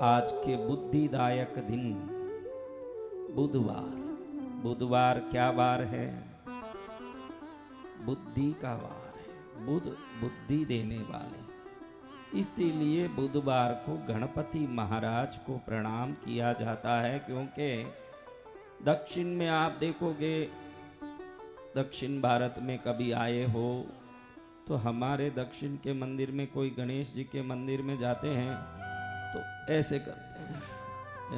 आज के बुद्धिदायक दिन बुधवार। बुधवार क्या वार है? बुद्धि का वार है। बुध बुद्धि देने वाले, इसीलिए बुधवार को गणपति महाराज को प्रणाम किया जाता है। क्योंकि दक्षिण में आप देखोगे, दक्षिण भारत में कभी आए हो तो हमारे दक्षिण के मंदिर में कोई गणेश जी के मंदिर में जाते हैं तो ऐसे करते हैं,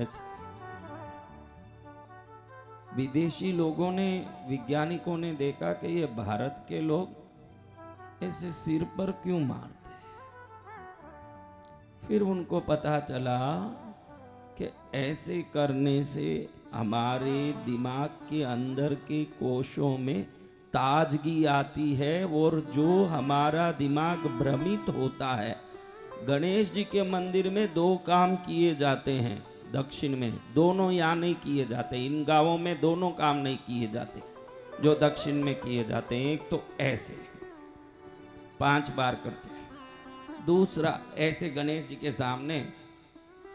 ऐसे। विदेशी लोगों ने, वैज्ञानिकों ने देखा कि ये भारत के लोग ऐसे सिर पर क्यों मारते हैं। फिर उनको पता चला कि ऐसे करने से हमारे दिमाग के अंदर के कोशों में ताजगी आती है और जो हमारा दिमाग भ्रमित होता है। गणेश जी के मंदिर में दो काम किए जाते हैं, दक्षिण में दोनों यहाँ नहीं किए जाते। इन गांवों में दोनों काम नहीं किए जाते जो दक्षिण में किए जाते हैं। एक तो ऐसे 5 बार करते हैं, दूसरा ऐसे गणेश जी के सामने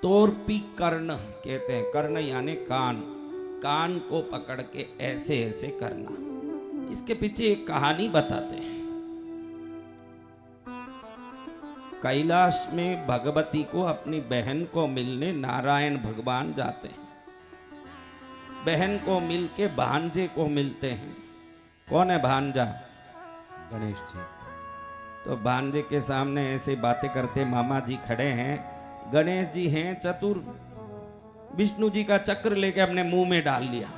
तोरपी कर्ण कहते हैं। कर्ण यानी कान, कान को पकड़ के ऐसे ऐसे करना। इसके पीछे एक कहानी बताते हैं। कैलाश में भगवती को अपनी बहन को मिलने नारायण भगवान जाते हैं। बहन को मिलके भांजे को मिलते हैं। कौन है भांजा? गणेश जी। तो भांजे के सामने ऐसे बातें करते, मामा जी खड़े हैं, गणेश जी हैं चतुर, विष्णु जी का चक्र लेके अपने मुंह में डाल लिया।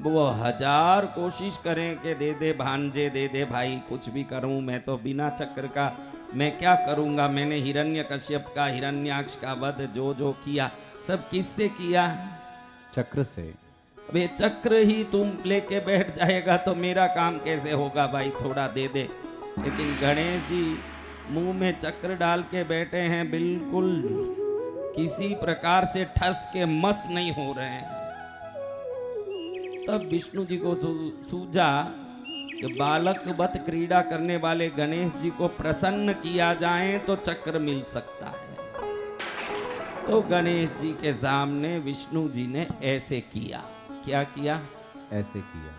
वो 1000 कोशिश करें कि दे दे भांजे, दे दे भाई, कुछ भी करूं मैं तो बिना चक्र का मैं क्या करूंगा। मैंने हिरण्यकश्यप का, हिरण्याक्ष का वध जो जो किया सब किससे किया? चक्र से। अब ये चक्र ही तुम लेके बैठ जाएगा तो मेरा काम कैसे होगा भाई, थोड़ा दे दे। लेकिन गणेश जी मुंह में चक्र डाल के बैठे हैं, बिल्कुल किसी प्रकार से ठस के मस नहीं हो रहे हैं। तब विष्णु जी को सूझा कि बालक वत क्रीड़ा करने वाले गणेश जी को प्रसन्न किया जाए तो चक्र मिल सकता है। तो गणेश जी के सामने विष्णु जी ने ऐसे किया। क्या किया? ऐसे किया।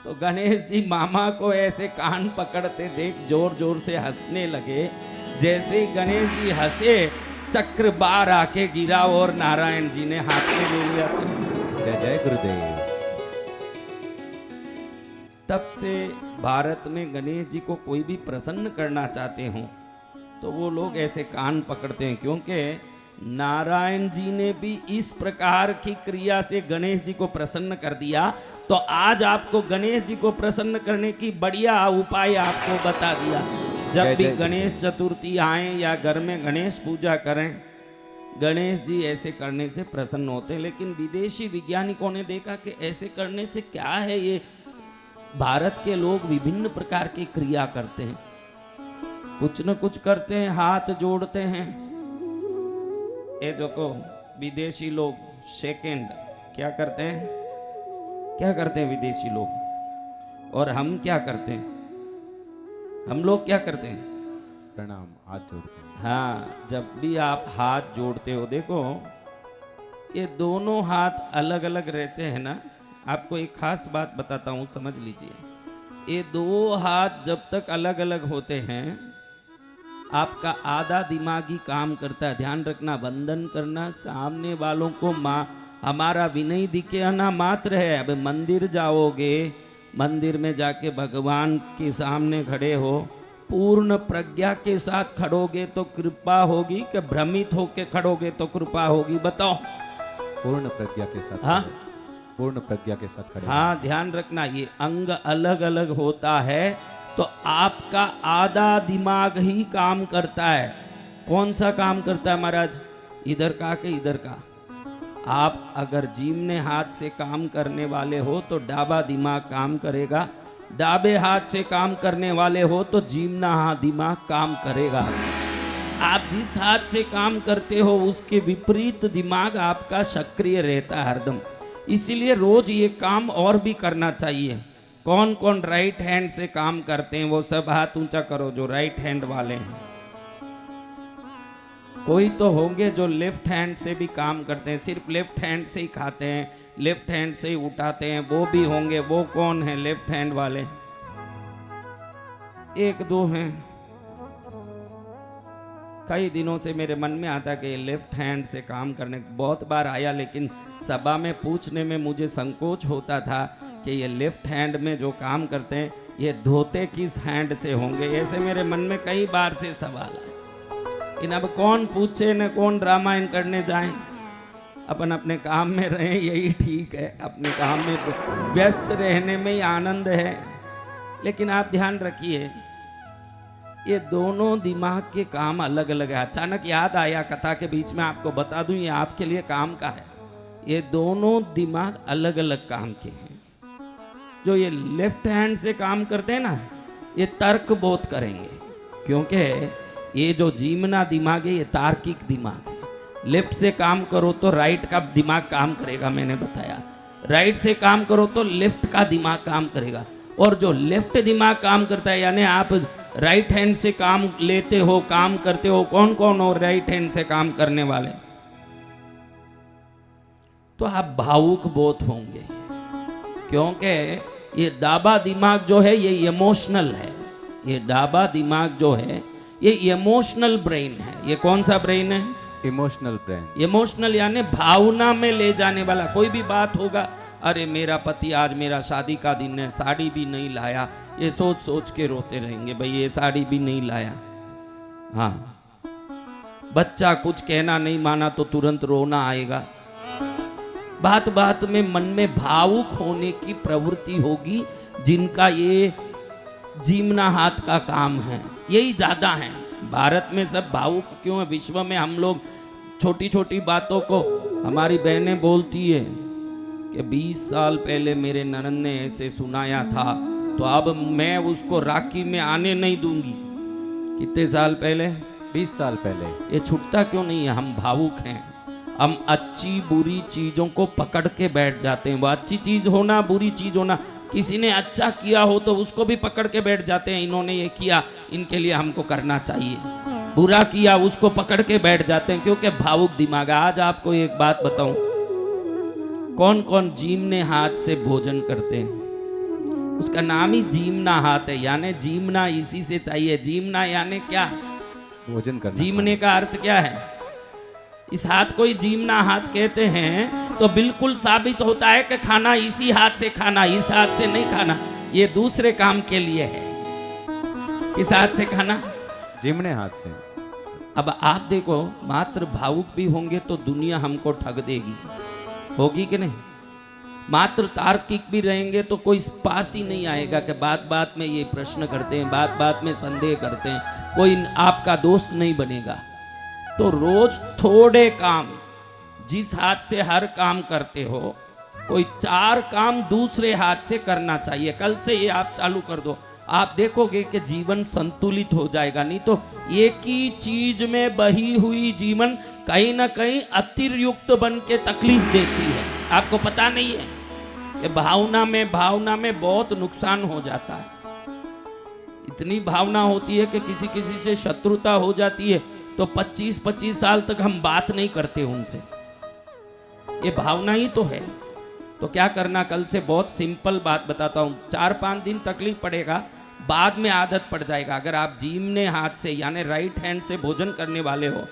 तो गणेश जी मामा को ऐसे कान पकड़ते देख जोर जोर से हंसने लगे। जैसे ही गणेश जी हंसे, चक्र बाहर आके गिरा और नारायण जी ने हाथ में ले लिया चक्र। जय जय गुरुदेव। तब से भारत में गणेश जी को कोई भी प्रसन्न करना चाहते हो तो वो लोग ऐसे कान पकड़ते हैं। क्योंकि नारायण जी ने भी इस प्रकार की क्रिया से गणेश जी को प्रसन्न कर दिया। तो आज आपको गणेश जी को प्रसन्न करने की बढ़िया उपाय आपको बता दिया। जब भी गणेश चतुर्थी आए या घर में गणेश पूजा करें, गणेश जी ऐसे करने से प्रसन्न होते हैं। लेकिन विदेशी वैज्ञानिकों ने देखा कि ऐसे करने से क्या है, ये भारत के लोग विभिन्न प्रकार की क्रिया करते हैं, कुछ न कुछ करते हैं, हाथ जोड़ते हैं। ये जो को विदेशी लोग सेकंड क्या करते हैं, क्या करते हैं विदेशी लोग, और हम क्या करते हैं? हम लोग क्या करते हैं? प्रणाम, हाथ जोड़ते हैं। हाँ, जब भी आप हाथ जोड़ते हो, देखो ये दोनों हाथ अलग अलग रहते हैं ना। आपको एक खास बात बताता हूँ, समझ लीजिए। ये 2 हाथ जब तक अलग अलग होते हैं, आपका आधा दिमाग ही काम करता है। ध्यान रखना, वंदन करना सामने वालों को हमारा विनय दिखे ना मात्र है। अब मंदिर जाओगे, मंदिर में जाके भगवान के सामने खड़े हो, पूर्ण प्रज्ञा के साथ खड़ोगे तो कृपा होगी कि भ्रमित होके खड़ोगे तो कृपा होगी? बताओ। पूर्ण प्रज्ञा के साथ। हाँ, पूर्ण प्रज्ञा के साथ खड़े। हाँ, ध्यान रखना, ये अंग अलग अलग होता है तो आपका आधा दिमाग ही काम करता है। कौन सा काम करता है महाराज? इधर का के इधर का? आप अगर जीमने हाथ से काम करने वाले हो तो डाबा दिमाग काम करेगा, डाबे हाथ से काम करने वाले हो तो जीमना दिमाग काम करेगा। आप जिस हाथ से काम करते हो उसके विपरीत दिमाग आपका सक्रिय रहता है हरदम। इसीलिए रोज ये काम और भी करना चाहिए। कौन कौन राइट हैंड से काम करते हैं वो सब हाथ ऊंचा करो जो राइट हैंड वाले हैं। कोई तो होंगे जो लेफ्ट हैंड से भी काम करते हैं, सिर्फ लेफ्ट हैंड से ही खाते हैं, लेफ्ट हैंड से ही उठाते हैं, वो भी होंगे। वो कौन है लेफ्ट हैंड वाले? एक दो हैं। कई दिनों से मेरे मन में आता कि लेफ्ट हैंड से काम करने, बहुत बार आया, लेकिन सभा में पूछने में मुझे संकोच होता था कि ये लेफ्ट हैंड में जो काम करते हैं ये धोते किस हैंड से होंगे। ऐसे मेरे मन में कई बार से सवाल आए। लेकिन अब कौन पूछे न कौन रामायण करने जाए, अपन अपने काम में रहें, यही ठीक है। अपने काम में व्यस्त रहने में ही आनंद है। लेकिन आप ध्यान रखिए, ये दोनों दिमाग के काम अलग अलग है। अचानक याद आया कथा के बीच में, आपको बता दूं, ये आपके लिए काम का है। ये दोनों दिमाग अलग अलग काम के हैं। जो ये लेफ्ट हैंड से काम करते हैं ना, ये तर्क बोध करेंगे, क्योंकि ये जो जीवना दिमाग है ये तार्किक दिमाग है। लेफ्ट से काम करो तो राइट का दिमाग काम करेगा, मैंने बताया। राइट से काम करो तो लेफ्ट का दिमाग काम करेगा। और जो लेफ्ट दिमाग काम करता है, यानी आप राइट हैंड से काम लेते हो, काम करते हो, कौन कौन हो राइट हैंड से काम करने वाले? तो आप भावुक बहुत होंगे, क्योंकि ये दाबा दिमाग जो है ये इमोशनल है। ये दाबा दिमाग जो है ये इमोशनल ब्रेन है। ये कौन सा ब्रेन है? Emotional brain. इमोशनल यानी भावना में ले जाने वाला। कोई भी बात होगा, अरे मेरा पति आज मेरा शादी का दिन है, साड़ी भी नहीं लाया, ये सोच सोच के रोते रहेंगे, भाई ये साड़ी भी नहीं लाया। हाँ, बच्चा कुछ कहना नहीं माना तो तुरंत रोना आएगा। बात बात में मन में भावुक होने की प्रवृत्ति होगी। जिनका ये जीवना हाथ का काम है यही ज्यादा है। भारत में सब भावुक क्यों है? विश्व में हम लोग छोटी छोटी बातों को, हमारी बहनें बोलती है कि 20 साल पहले मेरे ननद ने ऐसे सुनाया था, तो अब मैं उसको राखी में आने नहीं दूंगी। कितने साल पहले? 20 साल पहले। ये छूटता क्यों नहीं है? हम भावुक हैं। हम अच्छी बुरी चीजों को पकड़ के बैठ जाते हैं। वो अच्छी चीज होना, बुरी चीज होना, किसी ने अच्छा किया हो तो उसको भी पकड़ के बैठ जाते हैं, इन्होंने ये किया, इनके लिए हमको करना चाहिए। बुरा किया उसको पकड़ के बैठ जाते हैं, क्योंकि भावुक दिमाग। आज आपको एक बात बताऊं, कौन कौन जीमने हाथ से भोजन करते हैं? उसका नाम ही जीमना हाथ है, यानी जीमना इसी से चाहिए। जीमना यानी क्या? भोजन करना। जीमने का अर्थ क्या है? इस हाथ को ही जीमना हाथ कहते हैं। तो बिल्कुल साबित होता है कि खाना इसी हाथ से खाना, इस हाथ से नहीं खाना। ये दूसरे काम के लिए है। किस हाथ से खाना? जिमने हाथ से। अब आप देखो, मात्र भावुक भी होंगे तो दुनिया हमको ठग देगी, होगी कि नहीं? मात्र तार्किक भी रहेंगे तो कोई पास ही नहीं आएगा कि बात बात में ये प्रश्न करते हैं, बात बात में संदेह करते हैं, कोई आपका दोस्त नहीं बनेगा। तो रोज थोड़े काम, जिस हाथ से हर काम करते हो, कोई 4 काम दूसरे हाथ से करना चाहिए। कल से ये आप चालू कर दो, आप देखोगे कि जीवन संतुलित हो जाएगा। नहीं तो एक ही चीज में बही हुई जीवन कहीं ना कहीं अतिरिक्त बन के तकलीफ देती है। आपको पता नहीं है कि भावना में बहुत नुकसान हो जाता है। इतनी भावना होती है कि किसी किसी से शत्रुता हो जाती है तो 25-25 साल तक हम बात नहीं करते उनसे। ये भावना ही तो है। तो क्या करना, कल से बहुत सिंपल बात बताता हूँ। 4-5 दिन तकलीफ पड़ेगा, बाद में आदत पड़ जाएगा। अगर आप जीमने हाथ से यानी राइट हैंड से भोजन करने वाले हो,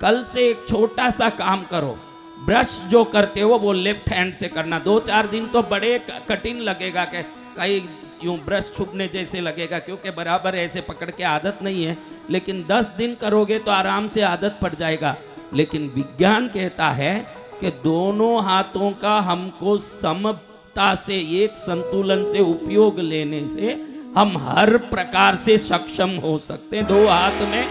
कल से एक छोटा सा काम करो। ब्रश जो करते हो वो लेफ्ट हैंड से करना। 2-4 दिन तो बड़े कठिन लगेगा, कि कहीं यूं ब्रश छुपने जैसे लगेगा, क्योंकि बराबर ऐसे पकड़ के आदत नहीं है। लेकिन 10 दिन करोगे तो आराम से आदत पड़ जाएगा। लेकिन विज्ञान कहता है कि दोनों हाथों का हमको समता से, एक संतुलन से उपयोग लेने से हम हर प्रकार से सक्षम हो सकते हैं। 2 हाथ में,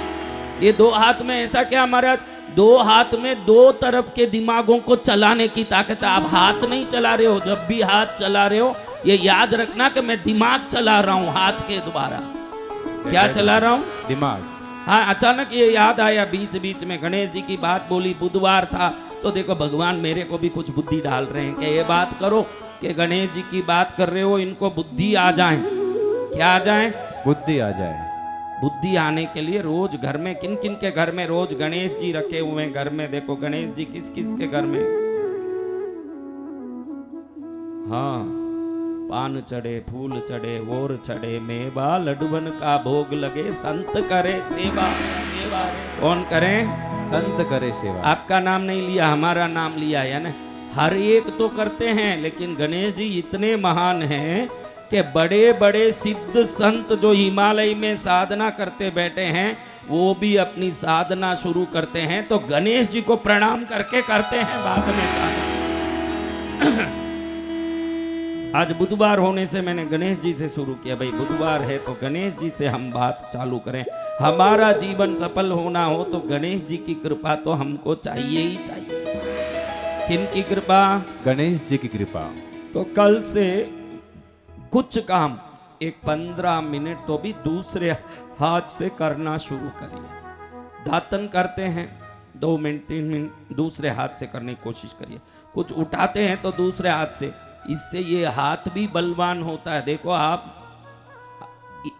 ये 2 हाथ में ऐसा क्या हमारा 2 हाथ में 2 तरफ के दिमागों को चलाने की ताकत है। आप हाथ नहीं चला रहे हो, जब भी हाथ चला रहे हो ये याद रखना कि मैं दिमाग चला रहा हूं हाथ के द्वारा। क्या चला रहा हूं? दिमाग। हाँ, अचानक ये याद आया बीच बीच में, गणेश जी की बात बोली, बुधवार था तो देखो भगवान मेरे को भी कुछ बुद्धि डाल रहे हैं कि ये बात करो कि गणेश जी की बात कर रहे हो, इनको बुद्धि आ जाए। क्या आ जाए? बुद्धि आ जाए। बुद्धि आने के लिए रोज घर में, किन किन के घर में रोज गणेश जी रखे हुए हैं घर में, देखो गणेश जी किस किस के घर में। हाँ, पान चढ़े, फूल चढ़े, वोर चढ़े, मेवा लड्डुवन का भोग लगे, संत करे सेवा। सेवा कौन करे? संत करे सेवा। आपका नाम नहीं लिया, हमारा नाम लिया है ना। हर एक तो करते हैं, लेकिन गणेश जी इतने महान हैं कि बड़े बड़े सिद्ध संत जो हिमालय में साधना करते बैठे हैं, वो भी अपनी साधना शुरू करते हैं तो गणेश जी को प्रणाम करके करते हैं बाद में साधना। आज बुधवार होने से मैंने गणेश जी से शुरू किया, भाई बुधवार है तो गणेश जी से हम बात चालू करें। हमारा जीवन सफल होना हो तो गणेश जी की कृपा तो हमको चाहिए ही चाहिए। किन की कृपा? गणेश जी की कृपा। तो कल से कुछ काम एक 15 मिनट तो भी दूसरे हाथ से करना शुरू करिए। दातन करते हैं 2 मिनट 3 मिनट दूसरे हाथ से करने की कोशिश करिए। कुछ उठाते हैं तो दूसरे हाथ से, इससे ये हाथ भी बलवान होता है। देखो आप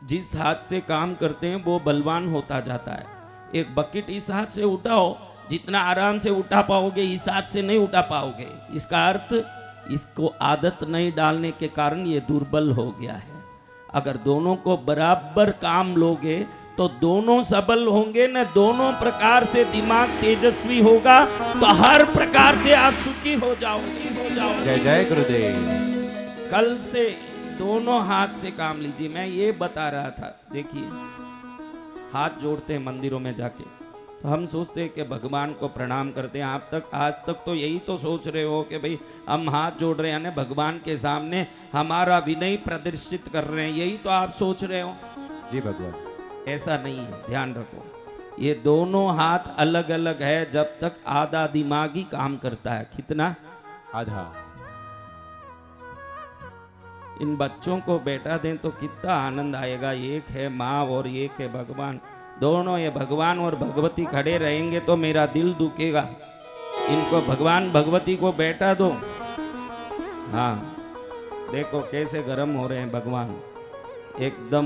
जिस हाथ से काम करते हैं वो बलवान होता जाता है। एक बकेट इस हाथ से उठाओ, जितना आराम से उठा पाओगे इस हाथ से नहीं उठा पाओगे। इसका अर्थ इसको आदत नहीं डालने के कारण ये दुर्बल हो गया है। अगर दोनों को बराबर काम लोगे तो दोनों सबल होंगे न, दोनों प्रकार से दिमाग तेजस्वी होगा तो हर प्रकार से आप सुखी हो जाओगे। जय जय गुरुदेव। कल से दोनों हाथ से काम लीजिए। मैं ये बता रहा था, देखिए हाथ जोड़ते हैं मंदिरों में जाके तो हम सोचते हैं कि भगवान को प्रणाम करते हैं। आप तक आज तक तो यही तो सोच रहे हो कि भाई हम हाथ जोड़ रहे हैं यानी भगवान के सामने हमारा विनय प्रदर्शित कर रहे हैं, यही तो आप सोच रहे हो। जी भगवान, ऐसा नहीं है, ध्यान रखो। ये दोनों हाथ अलग अलग है जब तक आधा दिमाग ही काम करता है। कितना? आधा। इन बच्चों को बैठा दें तो कितना आनंद आएगा। एक है माँ और एक है भगवान, दोनों ये भगवान और भगवती खड़े रहेंगे तो मेरा दिल दुखेगा। इनको भगवान भगवती को बैठा दो। हाँ देखो कैसे गर्म हो रहे हैं भगवान, एकदम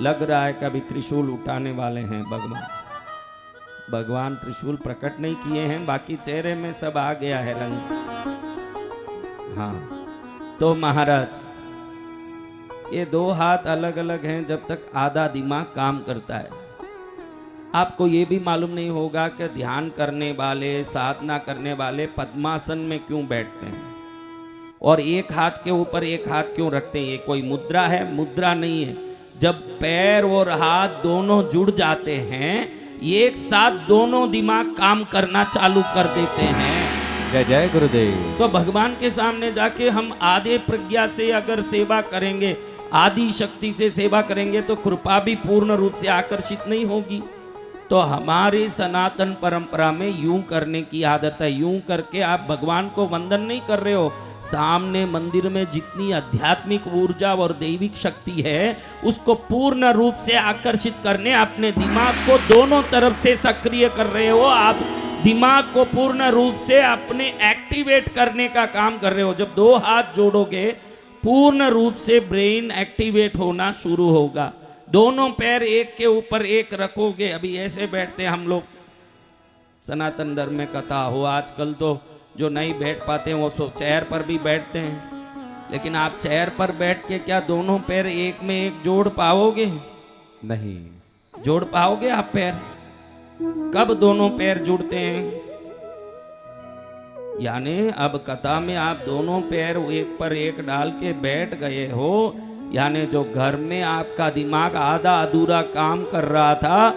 लग रहा है कभी त्रिशूल उठाने वाले हैं भगवान। भगवान त्रिशूल प्रकट नहीं किए हैं, बाकी चेहरे में सब आ गया है रंग। हाँ तो महाराज ये दो हाथ अलग अलग हैं जब तक आधा दिमाग काम करता है। आपको ये भी मालूम नहीं होगा कि ध्यान करने वाले, साधना करने वाले पद्मासन में क्यों बैठते हैं और एक हाथ के ऊपर एक हाथ क्यों रखते हैं। ये कोई मुद्रा है? मुद्रा नहीं है। जब पैर और हाथ दोनों जुड़ जाते हैं एक साथ दोनों दिमाग काम करना चालू कर देते हैं। जय जय गुरुदेव। तो भगवान के सामने जाके हम आधे प्रज्ञा से अगर सेवा करेंगे, आदि शक्ति से सेवा करेंगे तो कृपा भी पूर्ण रूप से आकर्षित नहीं होगी। तो हमारी सनातन परंपरा में यूं करने की आदत है। यूं करके आप भगवान को वंदन नहीं कर रहे हो, सामने मंदिर में जितनी आध्यात्मिक ऊर्जा और दैविक शक्ति है उसको पूर्ण रूप से आकर्षित करने अपने दिमाग को दोनों तरफ से सक्रिय कर रहे हो। आप दिमाग को पूर्ण रूप से अपने एक्टिवेट करने का काम कर रहे हो। जब दो हाथ जोड़ोगे पूर्ण रूप से ब्रेन एक्टिवेट होना शुरू होगा। दोनों पैर एक के ऊपर एक रखोगे। अभी ऐसे बैठते हैं हम लोग, सनातन धर्म में कथा हो, आजकल तो जो नहीं बैठ पाते हैं वो सब चेयर पर भी बैठते हैं। लेकिन आप चेयर पर बैठ के क्या दोनों पैर एक में एक जोड़ पाओगे? नहीं जोड़ पाओगे आप पैर? कब दोनों पैर जुड़ते हैं? यानी अब कथा में आप दोनों पैर एक पर एक डाल के बैठ गए हो, यानी जो घर में आपका दिमाग आधा अधूरा काम कर रहा था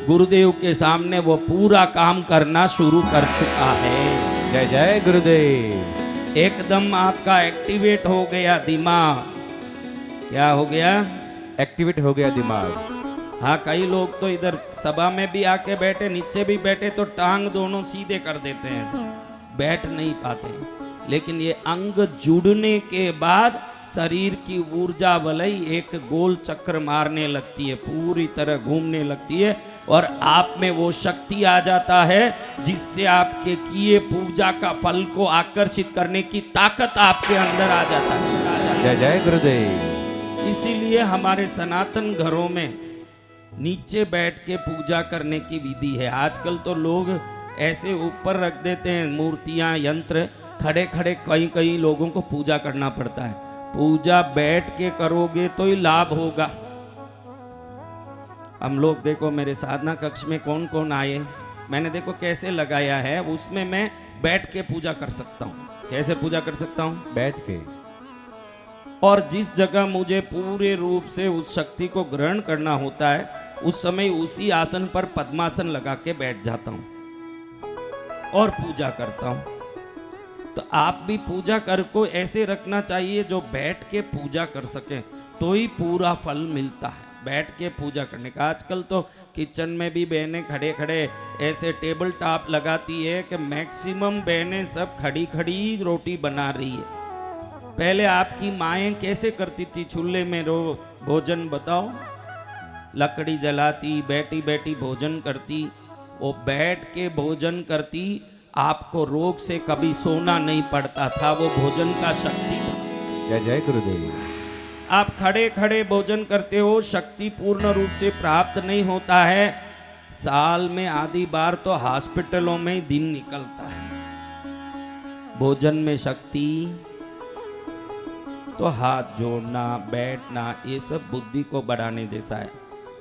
गुरुदेव के सामने वो पूरा काम करना शुरू कर चुका है। जय जय गुरुदेव। एकदम आपका एक्टिवेट हो गया दिमाग। क्या हो गया? एक्टिवेट हो गया दिमाग। हाँ कई लोग तो इधर सभा में भी आके बैठे, नीचे भी बैठे तो टांग दोनों सीधे कर देते हैं, बैठ नहीं पाते। लेकिन ये अंग जुड़ने के बाद शरीर की ऊर्जा वलय एक गोल चक्र मारने लगती है, पूरी तरह घूमने लगती है और आप में वो शक्ति आ जाता है जिससे आपके किए पूजा का फल को आकर्षित करने की ताकत आपके अंदर आ जाता है। जय जय गुरुदेव। इसीलिए हमारे सनातन घरों में नीचे बैठ के पूजा करने की विधि है। आजकल तो लोग ऐसे ऊपर रख देते हैं मूर्तियां, यंत्र, खड़े खड़े कई कई लोगों को पूजा करना पड़ता है। पूजा बैठ के करोगे तो ही लाभ होगा। हम लोग देखो मेरे साधना कक्ष में कौन कौन आए, मैंने देखो कैसे लगाया है, उसमें मैं बैठ के पूजा कर सकता हूँ। कैसे पूजा कर सकता हूँ? बैठ के। और जिस जगह मुझे पूरे रूप से उस शक्ति को ग्रहण करना होता है, उस समय उसी आसन पर पद्मासन लगा के बैठ जाता हूँ और पूजा करता हूँ। तो आप भी पूजा कर को ऐसे रखना चाहिए जो बैठ के पूजा कर सके, तो ही पूरा फल मिलता है। बैठ के पूजा करने का आजकल तो किचन में भी बहनें खड़े खड़े ऐसे टेबल टॉप लगाती है कि मैक्सिमम बहनें सब खड़ी खड़ी रोटी बना रही है। पहले आपकी माएँ कैसे करती थी चूल्हे में भोजन? बताओ। लकड़ी जलाती, बैठी बैठी भोजन करती, वो बैठ के भोजन करती, आपको रोग से कभी सोना नहीं पड़ता था, वो भोजन का शक्ति था। जय जय गुरुदेव। आप खड़े खड़े भोजन करते हो, शक्ति पूर्ण रूप से प्राप्त नहीं होता है। साल में आधी बार तो हॉस्पिटलों में दिन निकलता है। भोजन में शक्ति तो हाथ जोड़ना, बैठना, ये सब बुद्धि को बढ़ाने जैसा है।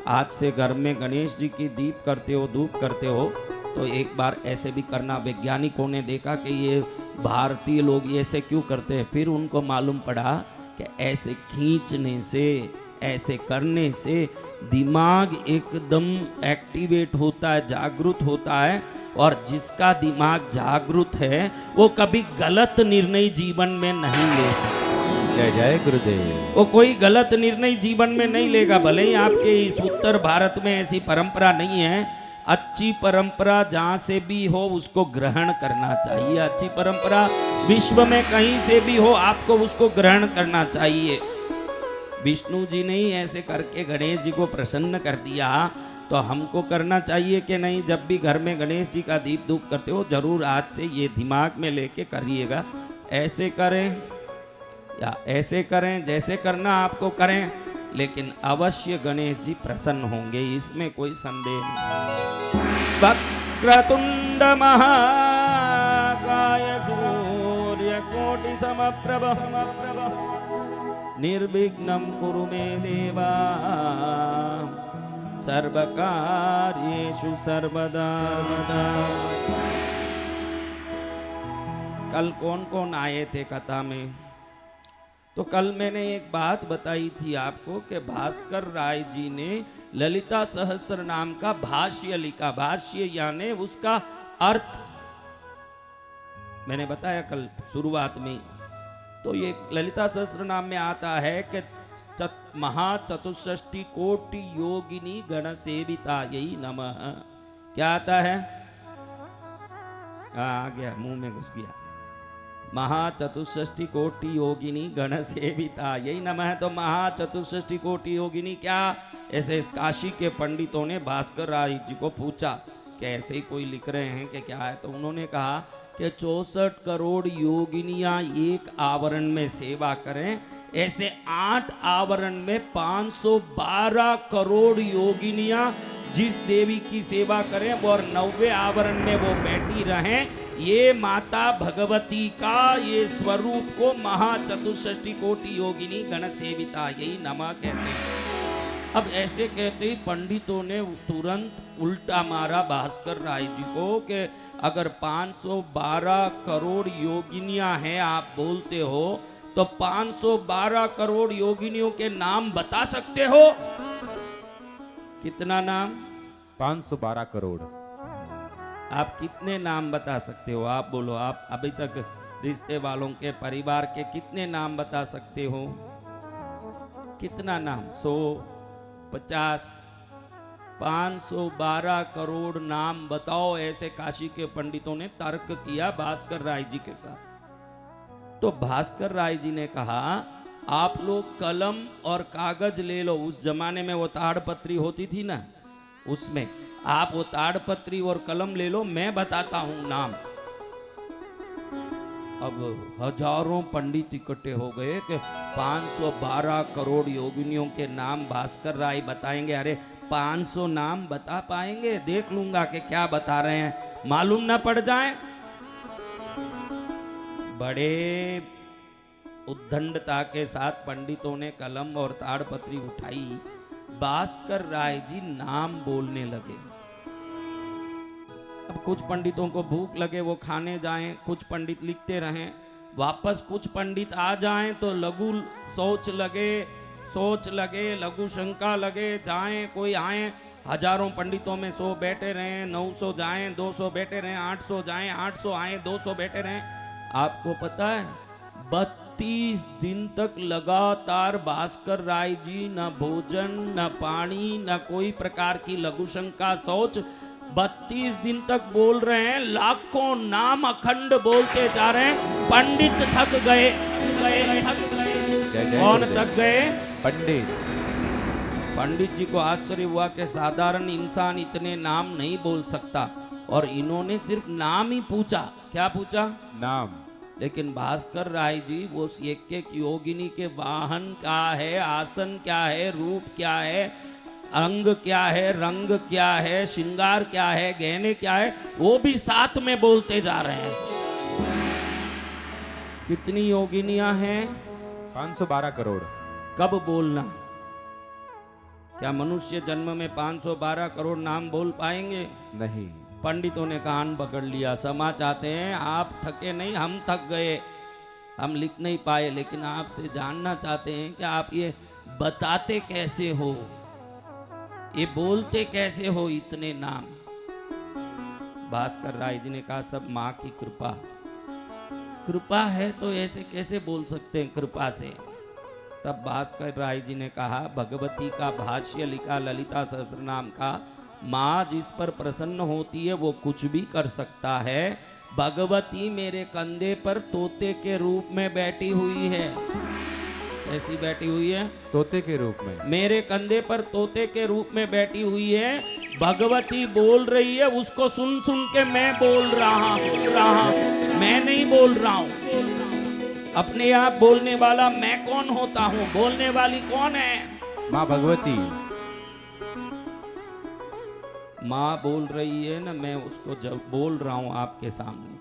आज से घर में गणेश जी की दीप करते हो, धूप करते हो, तो एक बार ऐसे भी करना। वैज्ञानिकों ने देखा कि ये भारतीय लोग ऐसे क्यों करते हैं, फिर उनको मालूम पड़ा कि ऐसे खींचने से, ऐसे करने से दिमाग एकदम एक्टिवेट होता है, जागृत होता है। और जिसका दिमाग जागृत है वो कभी गलत निर्णय जीवन में नहीं ले सकता। जय जय गुरुदेव। वो कोई गलत निर्णय जीवन में नहीं लेगा। भले ही आपके इस उत्तर भारत में ऐसी परंपरा नहीं है, अच्छी परंपरा जहां से भी हो उसको ग्रहण करना चाहिए। अच्छी परंपरा विश्व में कहीं से भी हो, आपको उसको ग्रहण करना चाहिए। विष्णु जी ने ही ऐसे करके गणेश जी को प्रसन्न कर दिया, तो हमको करना चाहिए कि नहीं? जब भी घर में गणेश जी का दीप धूप करते हो, जरूर आज से ये दिमाग में लेके करिएगा। ऐसे करें या ऐसे करें, जैसे करना आपको करें, लेकिन अवश्य गणेश जी प्रसन्न होंगे, इसमें कोई संदेह नहीं। वक्रतुंड महाकाय सूर्यकोटि समप्रभ निर्विघ्नं कुरु मे देवा सर्वकार्येषु सर्वदा। कल कौन कौन आए थे कथा में? तो कल मैंने एक बात बताई थी आपको कि भास्कर राय जी ने ललिता सहस्र नाम का भाष्य लिखा। भाष्य यानी उसका अर्थ मैंने बताया कल शुरुआत में। तो ये ललिता सहस्र नाम में आता है कि महाचतुष्षष्टि कोटि योगिनी गण सेविता यही नमः। क्या आता है? आ गया, मुंह में घुस गया। महाचतुष्षष्टि कोटि योगिनी गण सेविता यही नमः है। तो महाचतुष्षष्टि कोटि योगिनी क्या? ऐसे काशी के पंडितों ने भास्कर राय जी को पूछा कि ऐसे ही कोई लिख रहे हैं कि क्या है? तो उन्होंने कहा कि 64 करोड़ योगिनियां एक आवरण में सेवा करें, ऐसे 8 आवरण में 512 करोड़ योगिनियां जिस देवी की सेवा करें वो, और 90 आवरण में वो बैठी रहें। ये माता भगवती का ये स्वरूप को महाचतुष्षष्टि कोटि योगिनी गण सेविता यही नमः कहते हैं। अब ऐसे कहते ही पंडितों ने तुरंत उल्टा मारा भास्कर राय जी को कि अगर 512 करोड़ योगिनियां हैं आप बोलते हो, तो 512 करोड़ योगिनियों के नाम बता सकते हो? कितना नाम? 512 करोड़। आप कितने नाम बता सकते हो? आप बोलो। आप अभी तक रिश्ते वालों के, परिवार के कितने नाम बता सकते हो? कितना नाम? 100, 50, 512 करोड़ नाम बताओ। ऐसे काशी के पंडितों ने तर्क किया भास्कर राय जी के साथ। तो भास्कर राय जी ने कहा आप लोग कलम और कागज ले लो। उस जमाने में वो ताड़पत्री होती थी ना, उसमें आप वो ताड़पत्री और कलम ले लो, मैं बताता हूं नाम। अब हजारों पंडित इकट्ठे हो गए कि 512 करोड़ योगिनियों के नाम भास्कर राय बताएंगे। अरे 500 नाम बता पाएंगे? देख लूंगा कि क्या बता रहे हैं, मालूम ना पड़ जाए। बड़े उद्दंडता के साथ पंडितों ने कलम और ताड़पत्री उठाई। भास्कर राय जी नाम बोलने लगे। अब कुछ पंडितों को भूख लगे, वो खाने जाएं, कुछ पंडित लिखते रहें, वापस कुछ पंडित आ जाएं तो लघु सोच लगे, लघु शंका लगे, जाएं कोई आए। हजारों पंडितों में 100 बैठे रहें, 900 जाएं, 200 बैठे रहें, 800 जाएं, 800 आए, 200 बैठे रहें। आपको पता है 32 दिन तक लगातार भास्कर राय जी न भोजन, न पानी, न कोई प्रकार की लघु शंका सोच, 32 दिन तक बोल रहे हैं, लाखों नाम अखंड बोलते जा रहे हैं। पंडित थक गए। कौन थक गए? पंडित। पंडित जी को आश्चर्य हुआ कि साधारण इंसान इतने नाम नहीं बोल सकता, और इन्होंने सिर्फ नाम ही पूछा। क्या पूछा? नाम। लेकिन भास्कर राय जी वो एक योगिनी के वाहन क्या है, आसन क्या है, रूप क्या है, अंग क्या है, रंग क्या है, श्रृंगार क्या है, गहने क्या है, वो भी साथ में बोलते जा रहे हैं। कितनी योगिनियां हैं? 512 करोड़। कब बोलना? क्या मनुष्य जन्म में 512 करोड़ नाम बोल पाएंगे? नहीं। पंडितों ने कान पकड़ लिया। क्षमा चाहते हैं, आप थके नहीं, हम थक गए, हम लिख नहीं पाए, लेकिन आपसे जानना चाहते हैं कि आप ये बताते कैसे हो, ये बोलते कैसे हो इतने नाम? भास्कर राय जी ने कहा सब माँ की कृपा है, तो ऐसे कैसे बोल सकते हैं कृपा से? तब भास्कर राय जी ने कहा भगवती का भाष्य लिखा ललिता सहस्त्रनाम का, माँ जिस पर प्रसन्न होती है वो कुछ भी कर सकता है। भगवती मेरे कंधे पर तोते के रूप में बैठी हुई है। कैसी बैठी हुई है? तोते के रूप में। मेरे कंधे पर तोते के रूप में बैठी हुई है। भगवती बोल रही है, उसको सुन सुन के मैं बोल रहा हूँ, मैं नहीं बोल रहा हूँ। अपने आप बोलने वाला मैं कौन होता हूँ? बोलने वाली कौन है? माँ भगवती। माँ बोल रही है ना, मैं उसको जब बोल रहा हूं आपके सामने।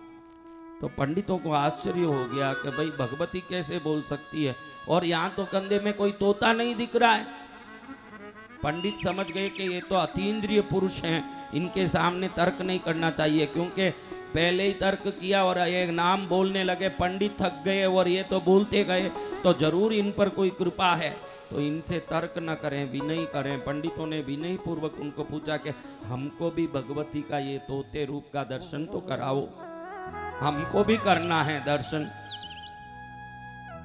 तो पंडितों को आश्चर्य हो गया कि भाई भगवती कैसे बोल सकती है, और यहां तो कंधे में कोई तोता नहीं दिख रहा है। पंडित समझ गए कि ये तो अतीन्द्रिय पुरुष हैं, इनके सामने तर्क नहीं करना चाहिए, क्योंकि पहले ही तर्क किया और एक नाम बोलने लगे। पंडित थक गए और ये तो बोलते गए, तो जरूर इन पर कोई कृपा है, तो इनसे तर्क न करें, विनय करें। पंडितों ने विनय पूर्वक उनको पूछा कि हमको भी भगवती का ये तोते रूप का दर्शन तो कराओ, हमको भी करना है दर्शन।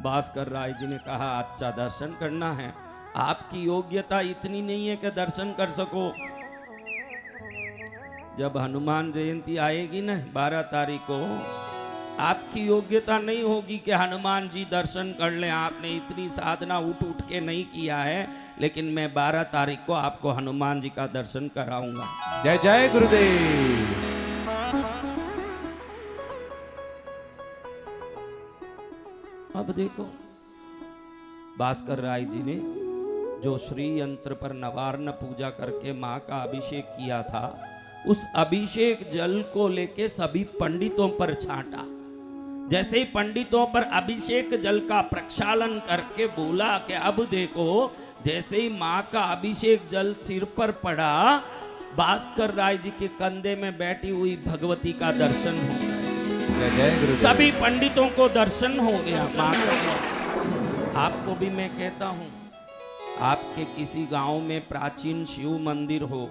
भास्कर राय जी ने कहा अच्छा दर्शन करना है, आपकी योग्यता इतनी नहीं है कि दर्शन कर सको। जब हनुमान जयंती आएगी ना 12 तारीख को, आपकी योग्यता नहीं होगी कि हनुमान जी दर्शन कर लें। आपने इतनी साधना उठ के नहीं किया है, लेकिन मैं 12 तारीख को आपको हनुमान जी का दर्शन कराऊंगा। जय जय गुरुदेव। अब देखो भास्कर राय जी ने जो श्री यंत्र पर नवार्ण पूजा करके माँ का अभिषेक किया था, उस अभिषेक जल को लेके सभी पंडितों पर छांटा। जैसे ही पंडितों पर अभिषेक जल का प्रक्षालन करके बोला कि अब देखो, जैसे ही माँ का अभिषेक जल सिर पर पड़ा, भास्कर राय जी के कंधे में बैठी हुई भगवती का दर्शन हो गया। जय जय गुरुदेव। सभी पंडितों को दर्शन हो गया माँ का। आपको भी मैं कहता हूँ, आपके किसी गांव में प्राचीन शिव मंदिर हो,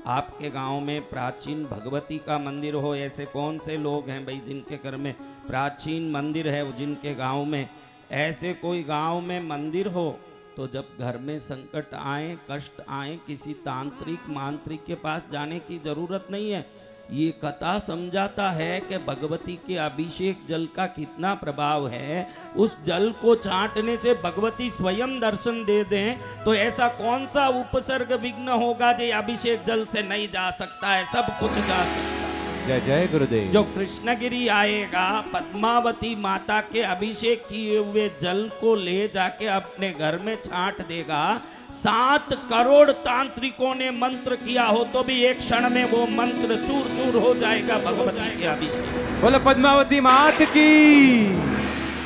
आपके गांव में प्राचीन भगवती का मंदिर हो, ऐसे कौन से लोग हैं भाई जिनके घर में प्राचीन मंदिर है, जिनके गांव में ऐसे कोई गांव में मंदिर हो, तो जब घर में संकट आए, कष्ट आए, किसी तांत्रिक मांत्रिक के पास जाने की जरूरत नहीं है। ये कथा समझाता है कि भगवती के अभिषेक जल का कितना प्रभाव है। उस जल को चाटने से भगवती स्वयं दर्शन दे दें, तो ऐसा कौन सा उपसर्ग विघ्न होगा जो अभिषेक जल से नहीं जा सकता है? सब कुछ जा सकता है। जय जय गुरुदेव। जो कृष्णगिरी आएगा, पद्मावती माता के अभिषेक किए हुए जल को ले जाके अपने घर में छांट देगा, 7 करोड़ तांत्रिकों ने मंत्र किया हो तो भी एक क्षण में वो मंत्र चूर चूर हो जाएगा भगवती के अभिषेक। बोलो पद्मावती मात की।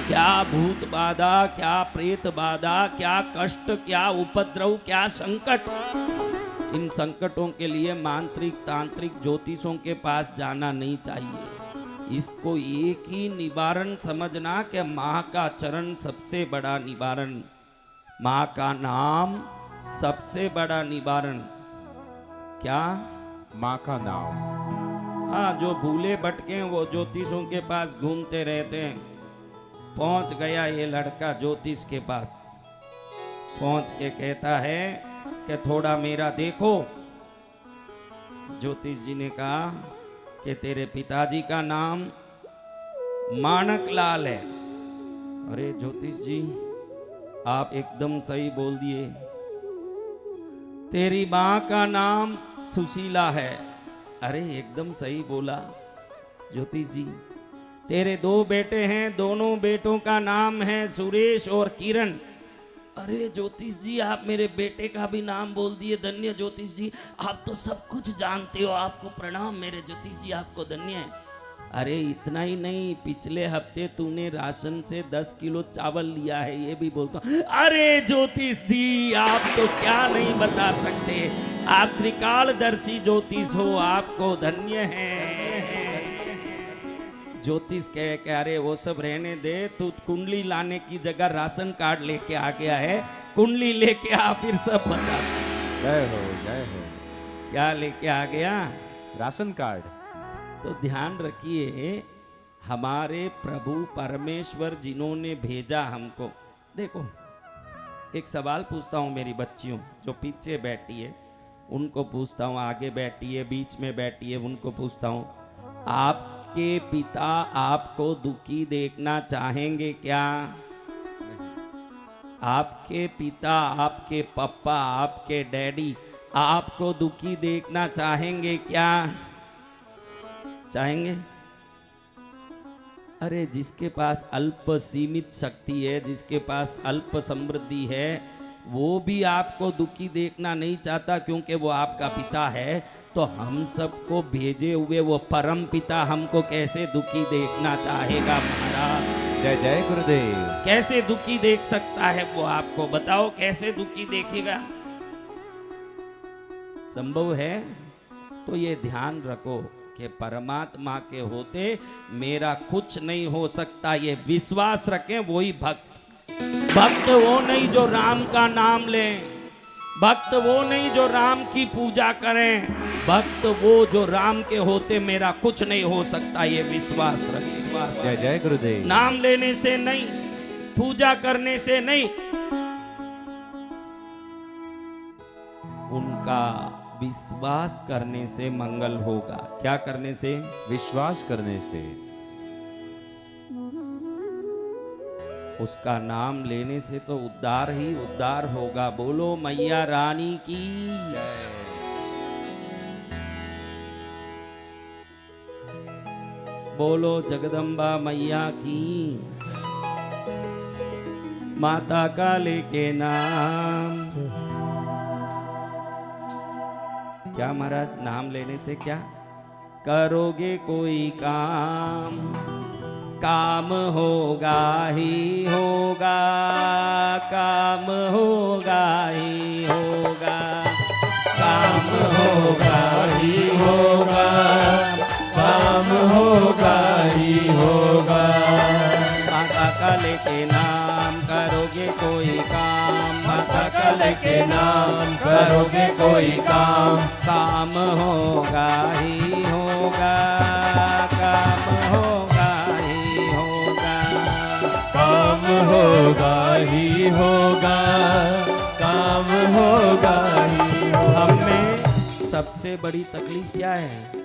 क्या भूत बाधा, क्या प्रेत बाधा, क्या कष्ट, क्या उपद्रव, क्या संकट, इन संकटों के लिए मांत्रिक तांत्रिक ज्योतिषों के पास जाना नहीं चाहिए। इसको एक ही निवारण समझना कि माँ का चरण सबसे बड़ा निवारण, माँ का नाम सबसे बड़ा निवारण। क्या? माँ का नाम। हाँ, जो भूले भटके वो ज्योतिषों के पास घूमते रहते हैं। पहुंच गया ये लड़का ज्योतिष के पास, पहुंच के कहता है कि थोड़ा मेरा देखो। ज्योतिष जी ने कहा कि तेरे पिताजी का नाम माणक लाल है। अरे ज्योतिष जी, आप एकदम सही बोल दिए। तेरी माँ का नाम सुशीला है। अरे एकदम सही बोला ज्योतिष जी। तेरे 2 बेटे हैं, दोनों बेटों का नाम है सुरेश और किरण। अरे ज्योतिष जी, आप मेरे बेटे का भी नाम बोल दिए। धन्य ज्योतिष जी, आप तो सब कुछ जानते हो, आपको प्रणाम मेरे ज्योतिष जी, आपको धन्य है। अरे इतना ही नहीं, पिछले हफ्ते तूने राशन से 10 किलो चावल लिया है, ये भी बोलता हूं। अरे ज्योतिष जी, आप तो क्या नहीं बता सकते, आप त्रिकालदर्शी ज्योतिष हो, आपको धन्य है। ज्योतिष कहे कि अरे वो सब रहने दे, तू कुंडली लाने की जगह राशन कार्ड लेके आ गया है, कुंडली लेके आ, फिर सब बता। जय हो जय हो। क्या लेके आ गया? Ration card. तो ध्यान रखिए, हमारे प्रभु परमेश्वर जिन्होंने भेजा हमको। देखो, एक सवाल पूछता हूँ मेरी बच्चियों जो पीछे बैठी है, उनको पूछता हूँ, आगे बैठी है, बीच में बैठी है, उनको पूछता हूँ, आपके पिता आपको दुखी देखना चाहेंगे क्या? आपके पिता, आपके पापा, आपके डैडी आपको दुखी देखना चाहेंगे क्या? चाहेंगे? अरे जिसके पास अल्प सीमित शक्ति है, जिसके पास अल्प समृद्धि है, वो भी आपको दुखी देखना नहीं चाहता, क्योंकि वो आपका पिता है। तो हम सबको भेजे हुए वो परम पिता हमको कैसे दुखी देखना चाहेगा महाराज? जय जय गुरुदेव। कैसे दुखी देख सकता है वो? आपको बताओ, कैसे दुखी देखेगा? संभव है? तो ये ध्यान रखो कि परमात्मा के होते मेरा कुछ नहीं हो सकता, ये विश्वास रखें। वही भक्त वो नहीं जो राम का नाम ले, भक्त वो नहीं जो राम की पूजा करें, भक्त वो जो राम के होते मेरा कुछ नहीं हो सकता, ये विश्वास रखें। जय जय गुरुदेव। नाम लेने से नहीं, पूजा करने से नहीं, उनका विश्वास करने से मंगल होगा। क्या करने से? विश्वास करने से। उसका नाम लेने से तो उद्धार ही उद्धार होगा। बोलो मैया रानी की जय। बोलो जगदम्बा मैया की। माता का लेके नाम। क्या महाराज, नाम लेने से क्या करोगे? कोई काम, काम होगा ही होगा, काम होगा ही होगा, काम होगा ही होगा, काम होगा ही होगा। माता का लेके नाम करोगे कोई काम, माता का लेके नाम करोगे कोई काम, काम होगा ही होगा, काम होगा ही होगा, काम होगा ही होगा, काम होगा ही होगा। हमें सबसे बड़ी तकलीफ क्या है?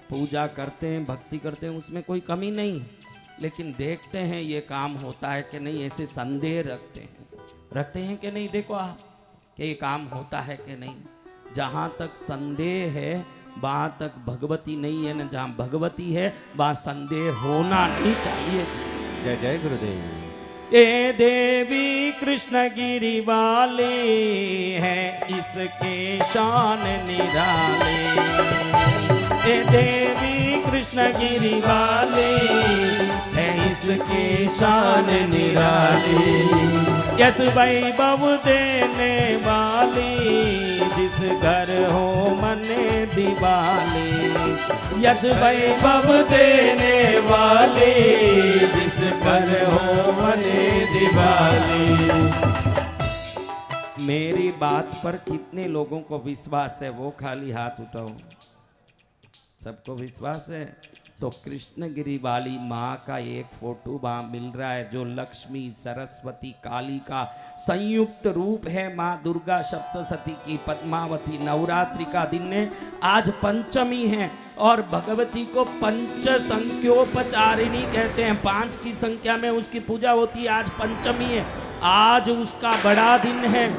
पूजा करते हैं, भक्ति करते हैं, उसमें कोई कमी नहीं, लेकिन देखते हैं ये काम होता है कि नहीं, ऐसे संदेह रखते हैं कि नहीं। देखो आप कि ये काम होता है कि नहीं। जहाँ तक संदेह है वहाँ तक भगवती नहीं है, न जहाँ भगवती है वहाँ संदेह होना नहीं चाहिए। जय जय गुरुदेव। ये देवी कृष्णगिरी वाले हैं, इसके शान निराले। ये देवी कृष्णगिरी वाले हैं, इसके शान निराले। यस वैभव देने वाली, जिस घर हो मने दिवाली। यस वैभव देने वाले, जिस घर हो मने दिवाली। मेरी बात पर कितने लोगों को विश्वास है वो खाली हाथ उठाओ। सबको विश्वास है? तो कृष्णगिरी वाली माँ का एक फोटो वहाँ मिल रहा है, जो लक्ष्मी सरस्वती काली का संयुक्त रूप है। माँ दुर्गा सप्तशती की पद्मावती। नवरात्रि का दिन है, आज पंचमी है और भगवती को पंच संख्योपचारिणी कहते हैं। 5 की संख्या में उसकी पूजा होती है। आज पंचमी है, आज उसका बड़ा दिन है।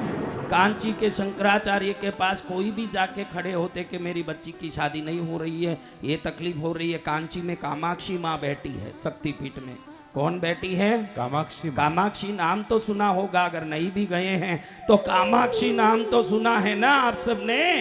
कांची के शंकराचार्य के पास कोई भी जाके खड़े होते कि मेरी बच्ची की शादी नहीं हो रही है, ये तकलीफ हो रही है। कांची में कामाक्षी माँ बैठी है, शक्तिपीठ में। कौन बैठी है? कामाक्षी माँ। कामाक्षी नाम तो सुना होगा, अगर नहीं भी गए हैं तो कामाक्षी नाम तो सुना है ना आप सबने।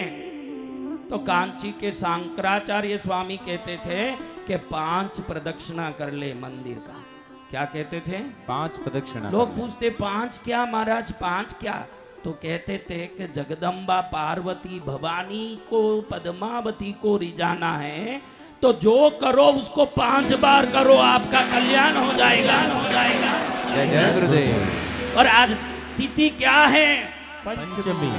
तो कांची के शंकराचार्य स्वामी कहते थे कि 5 प्रदक्षिणा कर ले मंदिर का। क्या कहते थे? 5 प्रदक्षिणा। लोग पूछते 5 क्या महाराज, 5 क्या? तो कहते थे कि जगदम्बा पार्वती भवानी को पद्मावती को रिझाना है तो जो करो उसको 5 बार करो, आपका कल्याण हो जाएगा, हो जाएगा। जय जय गुरुदेव। और आज तिथि क्या है? पंचमी।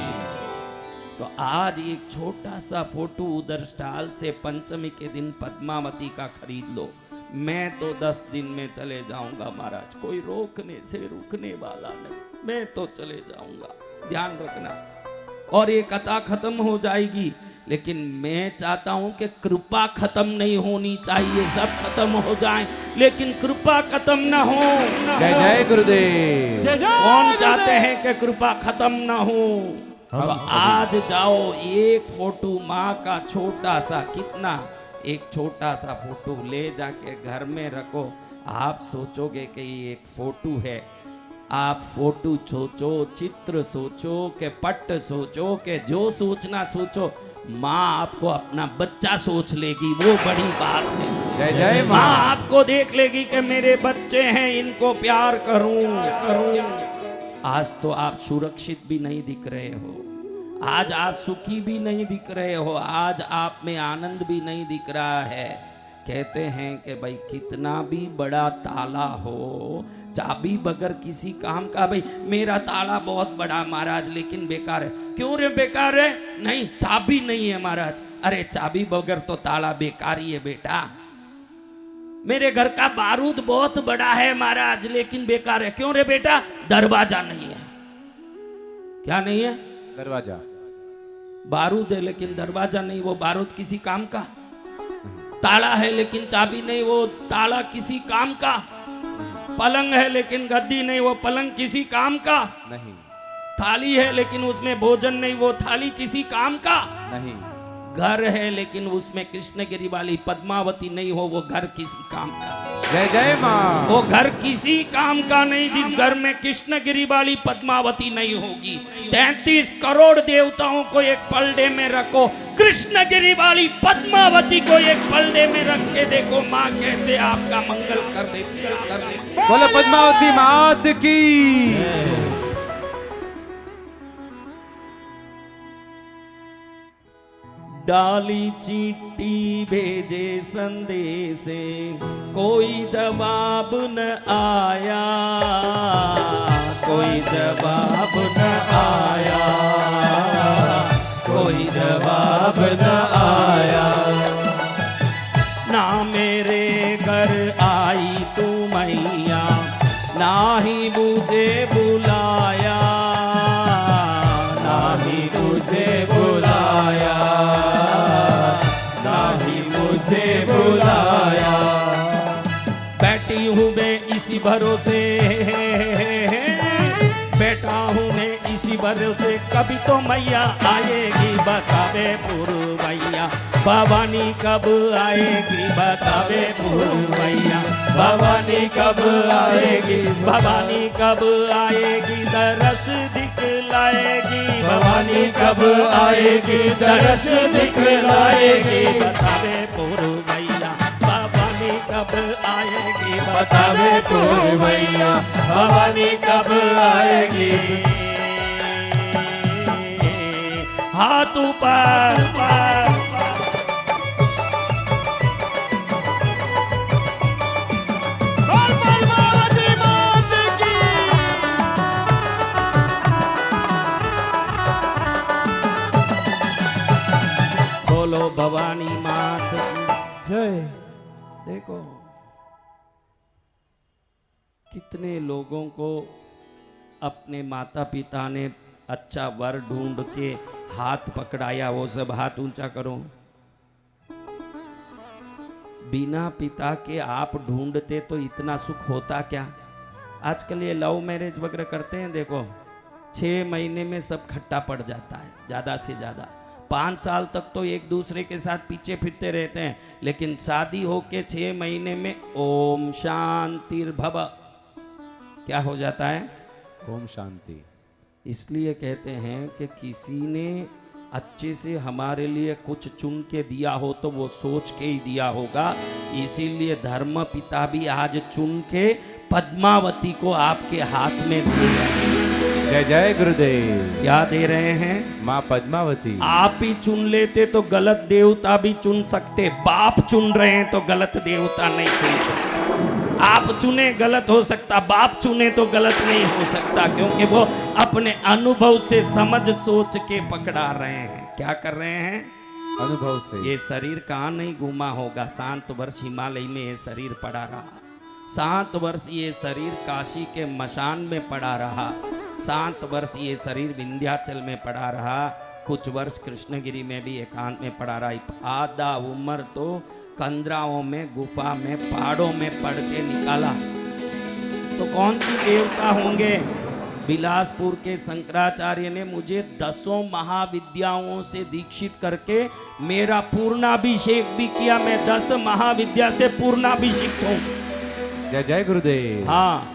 तो आज एक छोटा सा फोटो उधर स्टॉल से पंचमी के दिन पद्मावती का खरीद लो। मैं तो 10 दिन में चले जाऊंगा महाराज, कोई रोकने से रुकने वाला नहीं, मैं तो चले जाऊंगा, ध्यान रखना। और ये कथा खत्म हो जाएगी, लेकिन मैं चाहता हूं कि कृपा खत्म नहीं होनी चाहिए। सब खत्म हो जाए लेकिन कृपा खत्म ना हो। जय जय गुरुदेव। कौन चाहते हैं कि कृपा खत्म ना हो? अब आज जाओ, एक फोटो माँ का छोटा सा, कितना, एक छोटा सा फोटो ले जाके घर में रखो। आप सोचोगे कि ये एक फोटो है। आप फोटो सोचो, चित्र सोचो, के पट सोचो, के जो सोचना सोचो, माँ आपको अपना बच्चा सोच लेगी, वो बड़ी बात है। जय जय माँ माँ। आपको देख लेगी कि मेरे बच्चे हैं, इनको प्यार करूं। आज तो आप सुरक्षित भी नहीं दिख रहे हो, आज आप सुखी भी नहीं दिख रहे हो, आज आप में आनंद भी नहीं दिख रहा है। कहते हैं कि भाई कितना भी बड़ा ताला हो, चाबी बगैर किसी काम का। भाई मेरा ताला बहुत बड़ा महाराज लेकिन बेकार है। क्यों रे बेकार है? नहीं, चाबी नहीं है महाराज। अरे चाबी बगैर तो ताला बेकार ही है बेटा। मेरे घर का बारूद बहुत बड़ा है महाराज लेकिन बेकार है। क्यों रे बेटा? दरवाजा नहीं है। क्या नहीं है? दरवाजा। बारूद है लेकिन दरवाजा नहीं, वो बारूद किसी काम का। ताला है लेकिन चाबी नहीं, वो ताला किसी काम का। पलंग है लेकिन गद्दी नहीं, वो पलंग किसी काम का नहीं। थाली है लेकिन उसमें भोजन नहीं, वो थाली किसी काम का नहीं। घर है लेकिन उसमें कृष्णगिरी वाली पद्मावती नहीं हो, वो घर किसी काम का। जय जय माँ। वो घर किसी काम का नहीं जिस घर में कृष्णगिरी वाली पद्मावती नहीं होगी। 33 करोड़ देवताओं को एक पलड़े में रखो, कृष्णगिरी वाली पद्मावती को एक पलड़े में रख के देखो माँ कैसे आपका मंगल कर देती है। बोलो पद्मावती मात की। डाली चिट्ठी भेजे संदेशे, कोई जवाब न आया, कोई जवाब न आया, कोई जवाब न आया। ना मेरे घर आई तू मैया, ना ही मुझे बुलाया, ना ही मुझे बुलाया, मुझे बुलाया। बैठी हूँ मैं इसी भरोसे, बैठा हूँ मैं इसी भरोसे, कभी तो मैया आएगी बतावे पुरवैया, भवानी कब आएगी बतावे पुरवैया। भवानी कब आएगी, भवानी कब आएगी दरस दिखलाएगी, भवानी कब आएगी, दरस दिखलाएगी। बतावे पुरवैया भवानी कब आएगी, बतावे पुरवैया भवानी कब आएगी। हाथ ऊपर बोलो भवानी मात की जय। देखो कितने लोगों को अपने माता पिता ने अच्छा वर ढूंढ के हाथ पकड़ाया, वो सब हाथ ऊंचा करो। बिना पिता के आप ढूंढते तो इतना सुख होता क्या। आजकल ये लव मैरिज वगैरह करते हैं, देखो 6 महीने में सब खट्टा पड़ जाता है, ज्यादा से ज्यादा 5 साल तक तो एक दूसरे के साथ पीछे फिरते रहते हैं, लेकिन शादी होके 6 महीने में ओम शांतिर्भव क्या हो जाता है, ओम शांति। इसलिए कहते हैं कि किसी ने अच्छे से हमारे लिए कुछ चुन के दिया हो तो वो सोच के ही दिया होगा। इसीलिए धर्म पिता भी आज चुन के पद्मावती को आपके हाथ में दे रहे हैं। जय जय गुरुदेव। क्या दे रहे हैं, माँ पद्मावती। आप ही चुन लेते तो गलत देवता भी चुन सकते, बाप चुन रहे हैं तो गलत देवता नहीं चुन सकते। आप चुने गलत हो सकता, बाप चुने तो गलत नहीं हो सकता, क्योंकि वो अपने अनुभव से समझ सोच के पकड़ा रहे हैं। क्या कर रहे हैं, अनुभव से। ये शरीर कहाँ नहीं घूमा होगा, 7 वर्ष हिमालय में ये शरीर पड़ा रहा, 7 वर्ष ये शरीर काशी के मशान में पड़ा रहा, 7 वर्ष ये शरीर विंध्याचल में पड़ा रहा, कुछ वर्ष कृष्णगिरी में भी एकांत में पड़ा रहा। आधा उम्र तो कंदराओं में, गुफा में, पहाड़ों में पढ़ के निकाला। तो कौन सी देवता होंगे। बिलासपुर के शंकराचार्य ने मुझे 10 महाविद्याओं से दीक्षित करके मेरा पूर्णाभिषेक भी किया। मैं 10 महाविद्या से पूर्णाभिषिक्त हूँ। जय जय गुरुदेव। हाँ,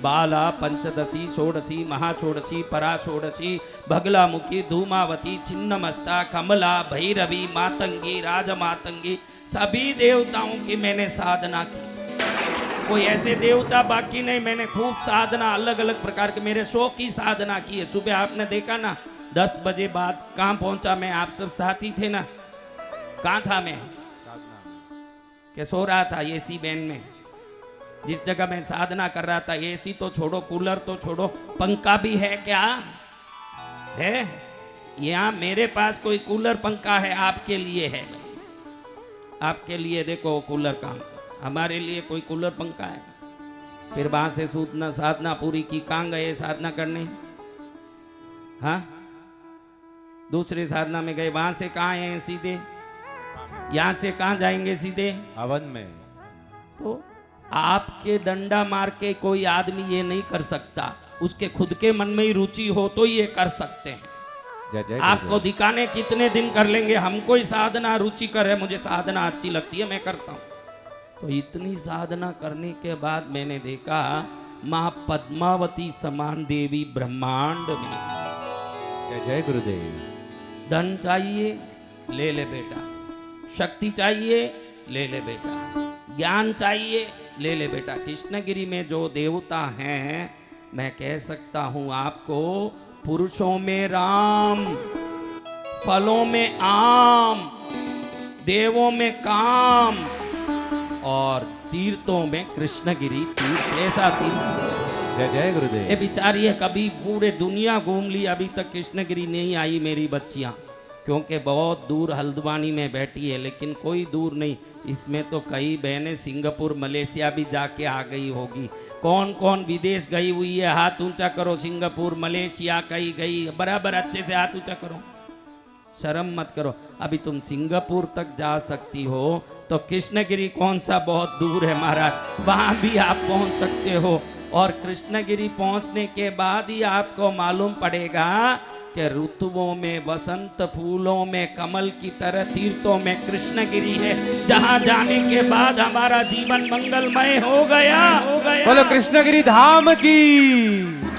बाला पंचदशी षोडशी महाषोडशी परा षोडशी भगलामुखी धूमावती छिन्नमस्ता कमला भैरवी मातंगी राजमातंगी सभी देवताओं की मैंने साधना की। कोई ऐसे देवता बाकी नहीं, मैंने खूब साधना अलग अलग प्रकार के मेरे शौक की साधना की है। सुबह आपने देखा ना 10 बजे बाद कहाँ पहुंचा मैं, आप सब साथी थे ना। कहाँ था मैं, क्या सो रहा था एसी वैन में। जिस जगह मैं साधना कर रहा था, एसी तो छोड़ो, कूलर तो छोड़ो, पंखा भी है क्या है। यहाँ मेरे पास कोई कूलर पंखा है, आपके लिए है, आपके लिए देखो कूलर काम, हमारे लिए कोई कूलर पंखा है। फिर वहां से सूतना साधना पूरी की, कहाँ गए साधना करने, हाँ दूसरे साधना में गए, वहां से कहाँ आए सीधे, यहाँ से कहाँ जाएंगे सीधे हवन में। तो आपके डंडा मार के कोई आदमी ये नहीं कर सकता, उसके खुद के मन में ही रुचि हो तो ये कर सकते हैं। जय जय आपको दिखाने कितने दिन कर लेंगे, हमको ही साधना रुचिकर है, मुझे साधना अच्छी लगती है, मैं करता हूँ। तो इतनी साधना करने के बाद मैंने देखा माँ पद्मावती समान देवी ब्रह्मांड में। जय जय गुरुदेव। धन चाहिए ले ले बेटा, शक्ति चाहिए ले ले बेटा, ज्ञान चाहिए ले ले बेटा। कृष्णगिरी में जो देवता हैं, मैं कह सकता हूं आपको, पुरुषों में राम, फलों में आम, देवों में काम और तीर्थों में कृष्णगिरी तीर्थ। ऐसा तीर्थ। जय जय गुरुदेव। ये बिचारी है, कभी पूरे दुनिया घूम ली, अभी तक कृष्णगिरी नहीं आई मेरी बच्चियां, क्योंकि बहुत दूर हल्द्वानी में बैठी है, लेकिन कोई दूर नहीं। इसमें तो कई बहनें सिंगापुर मलेशिया भी जाके आ गई होगी। कौन कौन विदेश गई हुई है, हाथ ऊंचा करो। सिंगापुर मलेशिया कहीं गई, बराबर अच्छे से हाथ ऊंचा करो, शर्म मत करो। अभी तुम सिंगापुर तक जा सकती हो तो कृष्णगिरी कौन सा बहुत दूर है महाराज, वहां भी आप पहुंच सकते हो। और कृष्णगिरी पहुंचने के बाद ही आपको मालूम पड़ेगा कि ऋतुओं में वसंत फूलों में कमल की तरह तीर्थों में कृष्णगिरी है, जहां जाने के बाद हमारा जीवन मंगलमय हो गया। बोलो कृष्णगिरी धाम की।